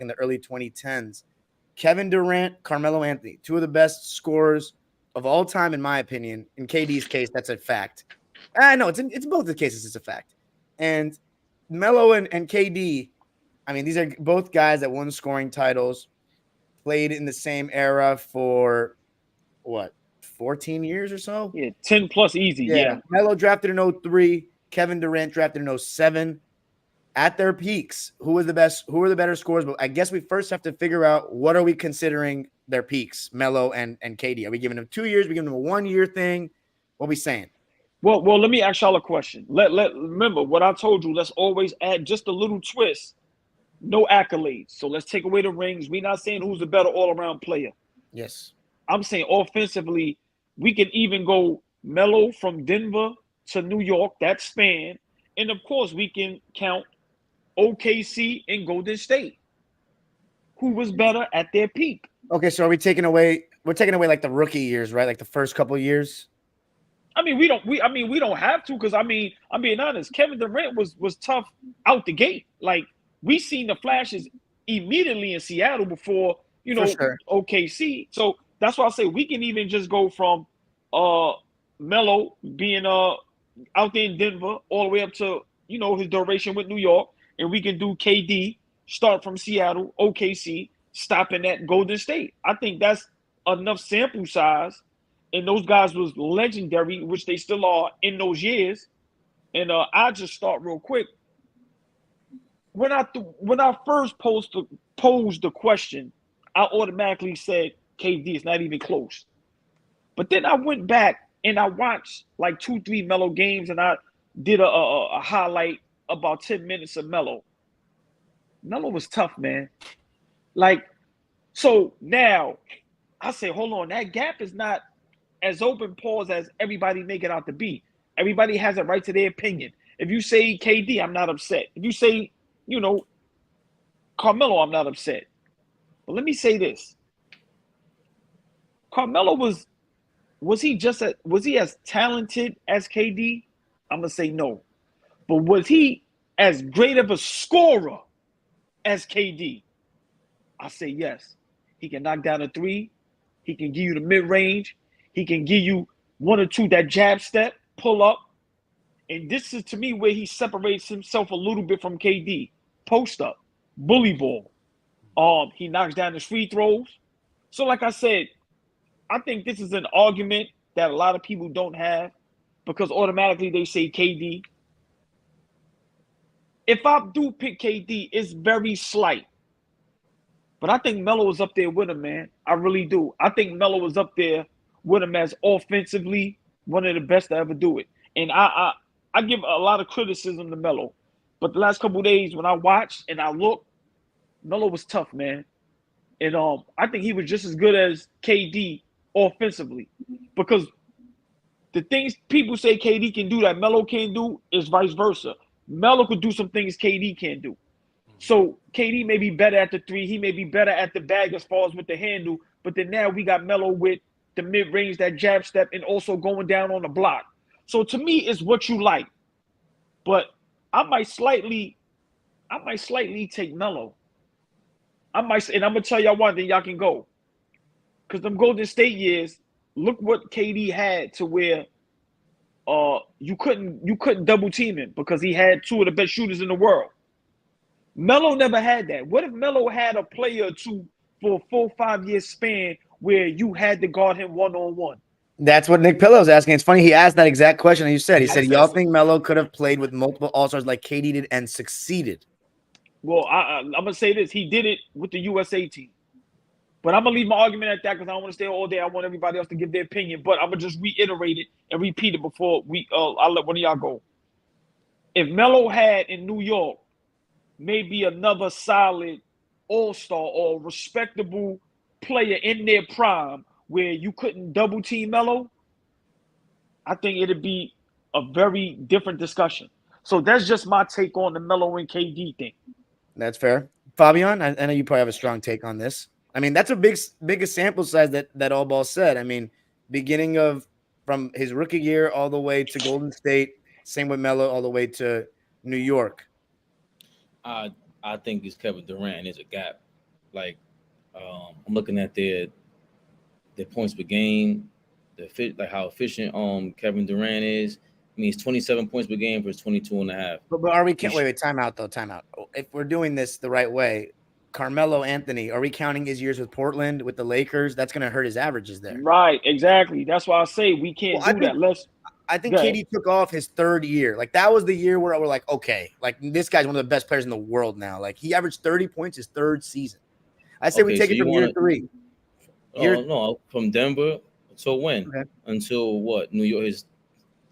in the early 2010s. Kevin Durant, Carmelo Anthony, two of the best scorers of all time, in my opinion. In KD's case, that's a fact. I know it's both the cases, it's a fact. And Melo and KD, I mean, these are both guys that won scoring titles, played in the same era for what, 14 years or so? Yeah, 10 plus easy. Yeah. Melo drafted in 03, Kevin Durant drafted in 07. At their peaks, who were the better scorers? But I guess we first have to figure out, what are we considering their peaks, Melo and KD? Are we giving them 2 years? Are we giving them a 1 year thing? What are we saying? Well, let me ask y'all a question. Remember what I told you. Let's always add just a little twist. No accolades. So let's take away the rings. We're not saying who's the better all-around player. Yes. I'm saying offensively, we can even go Melo from Denver to New York, that span. And, of course, we can count OKC and Golden State. Who was better at their peak? Okay, so we're taking away like the rookie years, right? Like the first couple of years. I mean, we don't have to, because I'm being honest. Kevin Durant was tough out the gate. Like, we seen the flashes immediately in Seattle before, sure. OKC. So that's why I say we can even just go from Melo being out there in Denver all the way up to his duration with New York, and we can do KD start from Seattle, OKC, stopping at Golden State. I think that's enough sample size. And those guys was legendary, which they still are in those years. And I'll just start real quick. When I first posed the question, I automatically said KD is not even close. But then I went back and I watched like 2-3 Melo games, and I did a highlight about 10 minutes of Melo. Melo was tough, man. Like, so now I say, hold on, that gap is not as open pause as everybody make it out to be. Everybody has a right to their opinion. If you say KD, I'm not upset. If you say, Carmelo, I'm not upset. But let me say this. Carmelo was he as talented as KD? I'm gonna say no. But was he as great of a scorer as KD? I say yes. He can knock down a three. He can give you the mid-range. He can give you one or two, that jab step, pull up. And this is, to me, where he separates himself a little bit from KD. Post up, bully ball. He knocks down the free throws. So like I said, I think this is an argument that a lot of people don't have, because automatically they say KD. If I do pick KD, it's very slight. But I think Melo is up there with him, man. I really do. I think Melo is up there with him as offensively one of the best to ever do it. And I give a lot of criticism to Melo. But the last couple of days when I watched and I looked, Melo was tough, man. And I think he was just as good as KD offensively. Because the things people say KD can do that Melo can't do is vice versa. Melo could do some things KD can't do. So KD may be better at the three. He may be better at the bag as far as with the handle. But then now we got Melo with the mid-range, that jab step, and also going down on the block. So to me, it's what you like. But I might slightly take Melo. And I'm gonna tell y'all one, then y'all can go. Because them Golden State years, look what KD had to where you couldn't double team him because he had two of the best shooters in the world. Melo never had that. What if Melo had a player or two for a 4-5 year span where you had to guard him one-on-one? That's what Nick Pillow's asking. It's funny he asked that exact question. And you said, y'all think Melo could have played with multiple All-Stars like KD did and succeeded? Well, I'm going to say this. He did it with the USA team. But I'm going to leave my argument at that because I don't want to stay all day. I want everybody else to give their opinion. But I'm going to just reiterate it and repeat it before I'll let one of y'all go. If Melo had in New York maybe another solid all-star or respectable player in their prime where you couldn't double team Melo, I think it'd be a very different discussion. So that's just my take on the Melo and KD thing. That's fair. Fabian, I know you probably have a strong take on this. I mean, that's a biggest sample size that AllBall said. I mean, from his rookie year all the way to Golden State, same with Melo, all the way to New York. I think it's Kevin Durant. There's a gap. Like I'm looking at their points per game, like how efficient Kevin Durant is. I mean, it's 27 points per game versus 22.5. But are we wait, time out though, time out. If we're doing this the right way, Carmelo Anthony, are we counting his years with Portland, with the Lakers? That's going to hurt his averages there. Right, exactly. That's why I say we can't do that. I think KD took off his third year. Like, that was the year where we're like, okay, like, this guy's one of the best players in the world now. Like, he averaged 30 points his third season. I say we take it from year 3. No, from Denver until when? Okay. Until what? New York is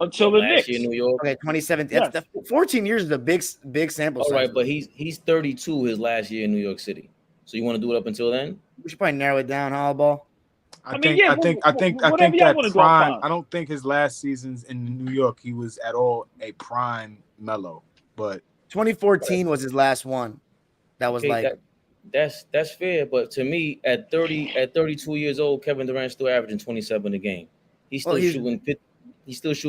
until the Knicks. Year, New York. Okay, 2017. Yes. 14 years is a big sample size. All right, but he's 32 his last year in New York City. So you want to do it up until then? We should probably narrow it down, AllBall. I think that prime. I don't think his last seasons in New York he was at all a prime Melo. But 2014 was his last one. That was that's fair. But to me, at 32 years old, Kevin Durant still averaging 27 a game. He's still shooting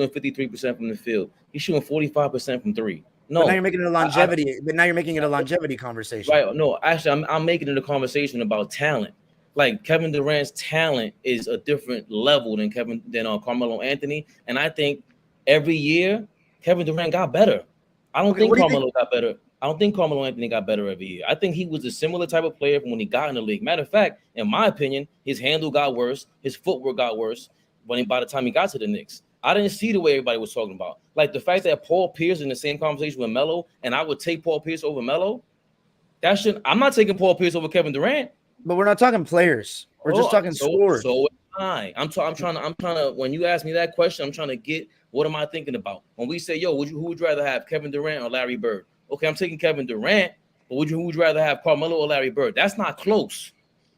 53% from the field. He's shooting 45% from 3. No, but now you're making it a longevity. But now you're making it a longevity conversation. Right? No, actually, I'm making it a conversation about talent. Like, Kevin Durant's talent is a different level than Carmelo Anthony, and I think every year Kevin Durant got better. I don't think Carmelo got better. I don't think Carmelo Anthony got better every year. I think he was a similar type of player from when he got in the league. Matter of fact, in my opinion, his handle got worse, his footwork got worse by the time he got to the Knicks. I didn't see the way everybody was talking about. Like, the fact that Paul Pierce in the same conversation with Melo, and I would take Paul Pierce over Melo. I'm not taking Paul Pierce over Kevin Durant. But we're not talking players. We're just talking scores. So I'm trying to. When you ask me that question, I'm trying to get what am I thinking about? When we say, yo, who would you rather have, Kevin Durant or Larry Bird? Okay, I'm taking Kevin Durant, but who would you rather have, Carmelo or Larry Bird? That's not close.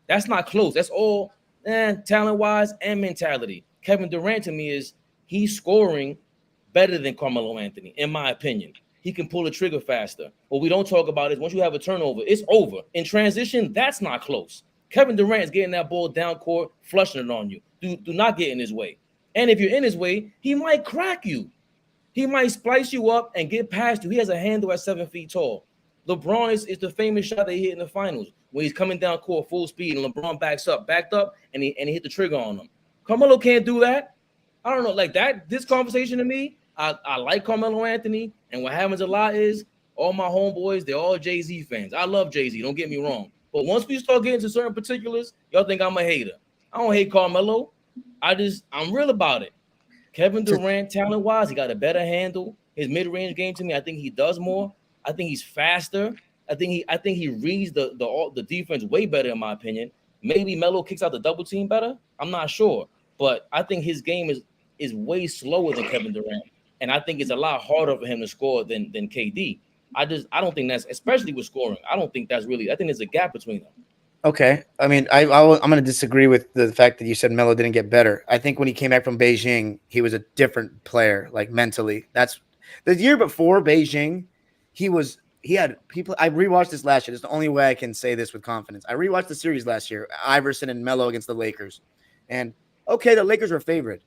That's all talent-wise and mentality. Kevin Durant to me he's scoring better than Carmelo Anthony, in my opinion. He can pull the trigger faster. What we don't talk about is once you have a turnover, it's over. In transition, that's not close. Kevin Durant is getting that ball down court, flushing it on you. Do not get in his way. And if you're in his way, he might crack you. He might splice you up and get past you. He has a handle at 7 feet tall. LeBron is the famous shot they hit in the finals when he's coming down court full speed and LeBron backed up and he hit the trigger on him. Carmelo can't do that. I don't know, like that. This conversation to me, I like Carmelo Anthony, and what happens a lot is all my homeboys, they're all Jay-Z fans. I love Jay-Z, don't get me wrong. But once we start getting to certain particulars, y'all think I'm a hater. I don't hate Carmelo. I'm real about it. Kevin Durant, talent-wise, he got a better handle. His mid-range game to me, I think he does more. I think he's faster. I think he reads the defense way better, in my opinion. Maybe Melo kicks out the double team better. I'm not sure. But I think his game is way slower than Kevin Durant. And I think it's a lot harder for him to score than KD. I don't think that's, especially with scoring, I don't think that's really, I think there's a gap between them. Okay. I mean, I'm going to disagree with the fact that you said Melo didn't get better. I think when he came back from Beijing, he was a different player, like mentally. That's the year before Beijing. He had people. I rewatched this last year. It's the only way I can say this with confidence. I rewatched the series last year, Iverson and Melo against the Lakers. And okay, the Lakers were favored.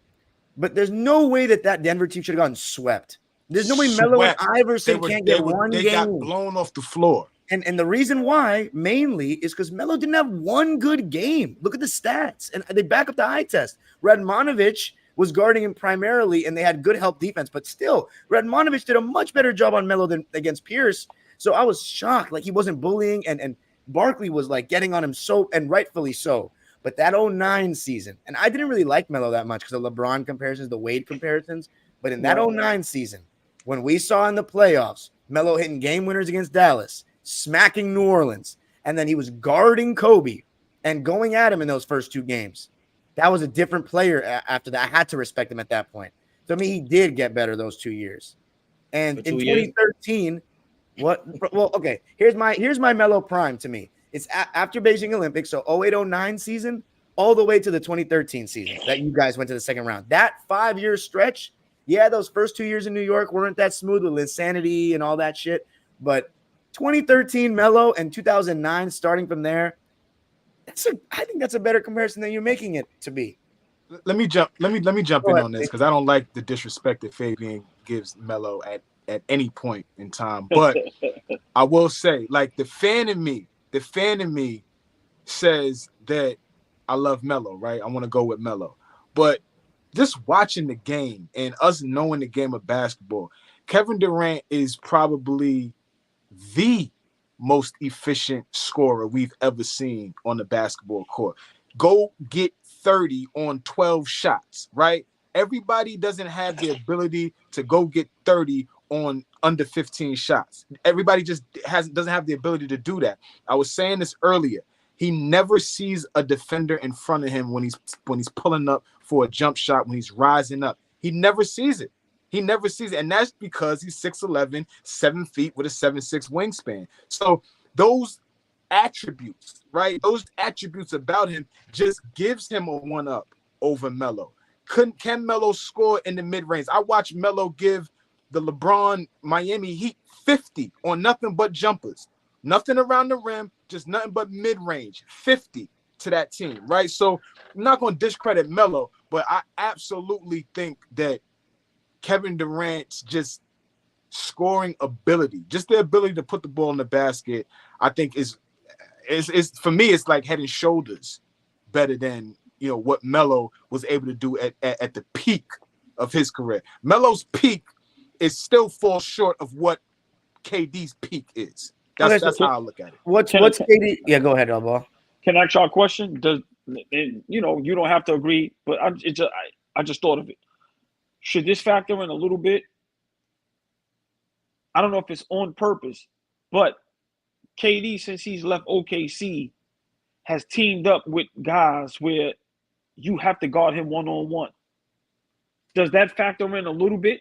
But there's no way that Denver team should have gotten swept. There's no way Melo and Iverson can't get one game. They got blown off the floor. And the reason why, mainly, is because Melo didn't have one good game. Look at the stats. And they back up the eye test. Radmanovich was guarding him primarily, and they had good help defense. But still, Radmanovich did a much better job on Melo than against Pierce. So I was shocked. Like, he wasn't bullying, and Barkley was, like, getting on him so, and rightfully so. But that 2009 season, and I didn't really like Melo that much because of LeBron comparisons, the Wade comparisons. But in that 2009 season, when we saw in the playoffs, Melo hitting game winners against Dallas, smacking New Orleans, and then he was guarding Kobe and going at him in those first 2 games. That was a different player after that. I had to respect him at that point. So, I mean, he did get better those 2 years. And in 2013, okay, here's my Melo prime to me. It's after Beijing Olympics, so 08-09 season, all the way to the 2013 season that you guys went to the second round. That 5-year stretch, yeah, those first 2 years in New York weren't that smooth with insanity and all that shit. But 2013 Melo and 2009, starting from there, I think that's a better comparison than you're making it to be. Let me jump in on this because I don't like the disrespect that Fabian gives Melo at any point in time. But I will say, like, the fan in me says that I love Melo, right? I want to go with Melo. But just watching the game and us knowing the game of basketball, Kevin Durant is probably the most efficient scorer we've ever seen on the basketball court. Go get 30 on 12 shots, right? Everybody doesn't have the ability to go get 30 on under 15 shots. Everybody just doesn't have the ability to do that. I was saying this earlier. He never sees a defender in front of him when he's pulling up for a jump shot, when he's rising up. He never sees it. He never sees it. And that's because he's 6'11", 7 feet with a 7'6" wingspan. So those attributes, right? Those attributes about him just gives him a one-up over Melo. Can Melo score in the mid-range? I watched Melo give the LeBron Miami Heat 50 on nothing but jumpers. Nothing around the rim, just nothing but mid-range. 50 to that team, right? So I'm not going to discredit Melo, but I absolutely think that Kevin Durant's just scoring ability, just the ability to put the ball in the basket, I think is for me, it's like head and shoulders better than, you know, what Melo was able to do at the peak of his career. Melo's peak is still falls short of what KD's peak is. That's how I look at it. What's KD? Yeah, go ahead, AllBall. Can I ask y'all a question? You don't have to agree, but I just thought of it. Should this factor in a little bit? I don't know if it's on purpose, but KD, since he's left OKC, has teamed up with guys where you have to guard him one-on-one. Does that factor in a little bit?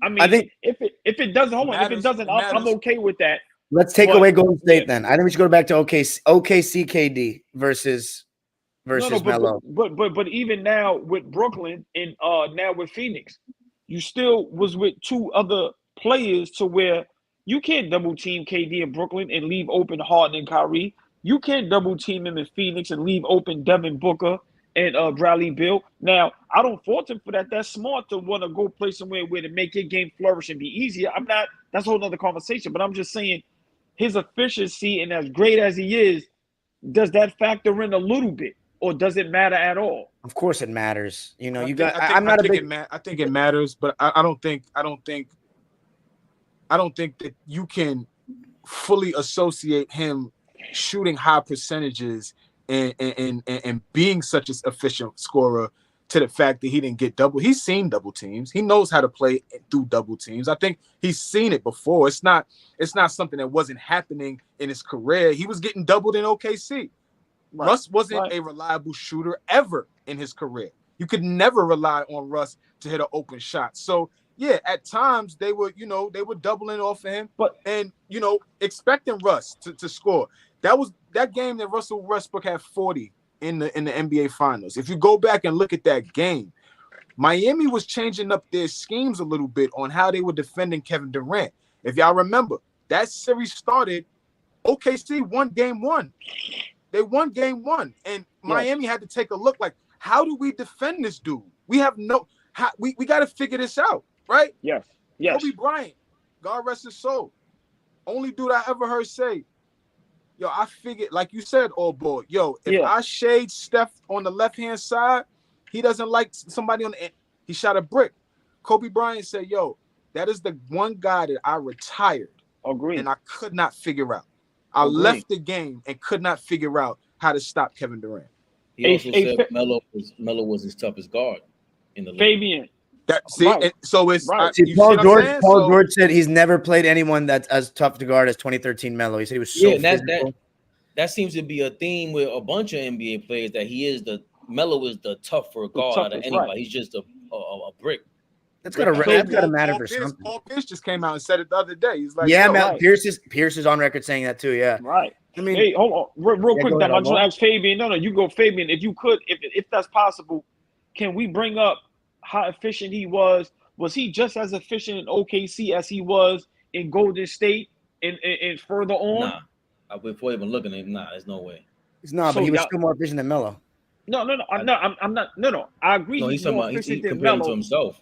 I mean, I think if it doesn't, I'm okay with that. Let's take away Golden State then. I think we should go back to OKC KD versus Melo. But even now with Brooklyn and now with Phoenix, you still was with two other players to where you can't double team KD in Brooklyn and leave open Harden and Kyrie. You can't double team him in Phoenix and leave open Devin Booker and Bradley Beal. Now, I don't fault him for that. That's smart to want to go play somewhere where to make your game flourish and be easier. That's a whole other conversation, but I'm just saying his efficiency, and as great as he is, does that factor in a little bit, or does it matter at all? Of course it matters. You know, I think it matters, but I don't think that you can fully associate him shooting high percentages and being such an efficient scorer to the fact that he didn't get double. He's seen double teams. He knows how to play through double teams. I think he's seen it before. It's not something that wasn't happening in his career. He was getting doubled in OKC. Right. Russ wasn't a reliable shooter ever in his career. You could never rely on Russ to hit an open shot. So yeah, at times they were doubling off of him, and expecting Russ to score. That game that Russell Westbrook had 40 in the NBA Finals. If you go back and look at that game, Miami was changing up their schemes a little bit on how they were defending Kevin Durant. If y'all remember, that series started, OKC won game one. They won game one, and Miami had to take a look like, how do we defend this dude? We have we got to figure this out, right? Yes. Kobe Bryant, God rest his soul, only dude I ever heard say, yo, I figured, like you said, AllBall, if I shade Steph on the left-hand side, he doesn't like somebody on the end. He shot a brick. Kobe Bryant said, yo, that is the one guy that I retired. Agreed. And I could not figure out. I left the game and could not figure out how to stop Kevin Durant. He also said Melo was his toughest guard in the league. Fabian. Paul George said he's never played anyone that's as tough to guard as 2013 Melo. He said he was so physical. That seems to be a theme with a bunch of NBA players, that Melo is the tougher guard out of anybody. Right. He's just a brick. That's gotta matter for something. Paul Pierce just came out and said it the other day. He's like, Pierce is on record saying that too. Yeah, right. I mean, hey, hold on, real quick. I just want to ask Fabian. No, you go, Fabian. If you could, if that's possible, can we bring up how efficient he was? Was he just as efficient in OKC as he was in Golden State and further on? Nah, before even looking at him, there's no way. He's not, but he was still more efficient than Melo. No, I'm not. No, I agree. No, he's more efficient than Melo to himself.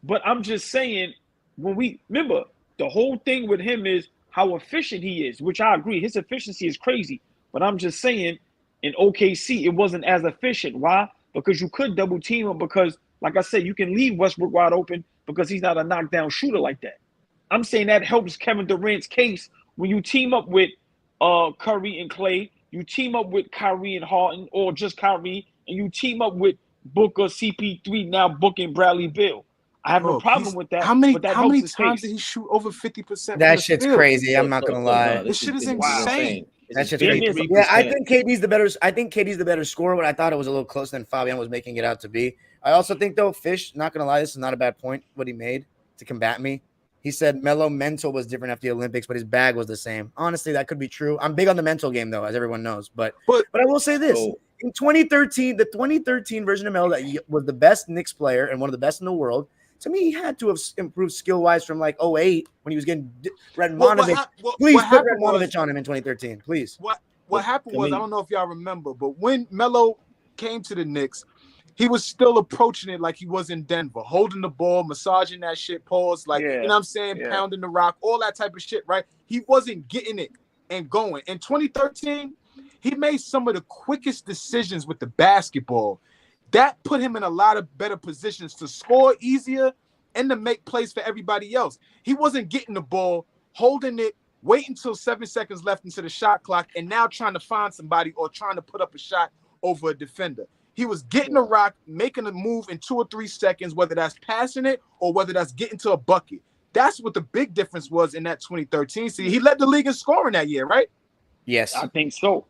But I'm just saying, when we remember, the whole thing with him is how efficient he is, which I agree. His efficiency is crazy. But I'm just saying, in OKC, it wasn't as efficient. Why? Because you could double team him because, like I said, you can leave Westbrook wide open because he's not a knockdown shooter like that. I'm saying that helps Kevin Durant's case when you team up with Curry and Clay, you team up with Kyrie and Harden, or just Kyrie, and you team up with Booker, CP3, now booking Bradley Beal. I have no problem with that. How many but that helps his times case. did he shoot over 50%? That shit's crazy. I'm not gonna lie. This shit is insane. That shit's Yeah, crazy. Yeah, I think KD's the better. I think KD's the better scorer, but I thought it was a little closer than Fabian was making it out to be. I also think though, Fish, not gonna lie, this is not a bad point. What he made to combat me. He said Melo mental was different after the Olympics, but his bag was the same. Honestly, that could be true. I'm big on the mental game though, as everyone knows. But I will say this: in 2013, the 2013 version of Melo that was the best Knicks player and one of the best in the world. To me, he had to have improved skill-wise from like 2008 when he was getting Redmonovich. Please put Redmonovich on him in 2013, please. What happened was, I don't know if y'all remember, but when Melo came to the Knicks, he was still approaching it like he was in Denver, holding the ball, massaging that shit, pause, like, you know what I'm saying, pounding the rock, all that type of shit, right? He wasn't getting it and going. In 2013, he made some of the quickest decisions with the basketball. That put him in a lot of better positions to score easier and to make plays for everybody else. He wasn't getting the ball, holding it, waiting until 7 seconds left into the shot clock, and now trying to find somebody or trying to put up a shot over a defender. He was getting a rock, making a move in 2 or 3 seconds, whether that's passing it or whether that's getting to a bucket. That's what the big difference was in that 2013 season. He led the league in scoring that year, right? Yes. I think so.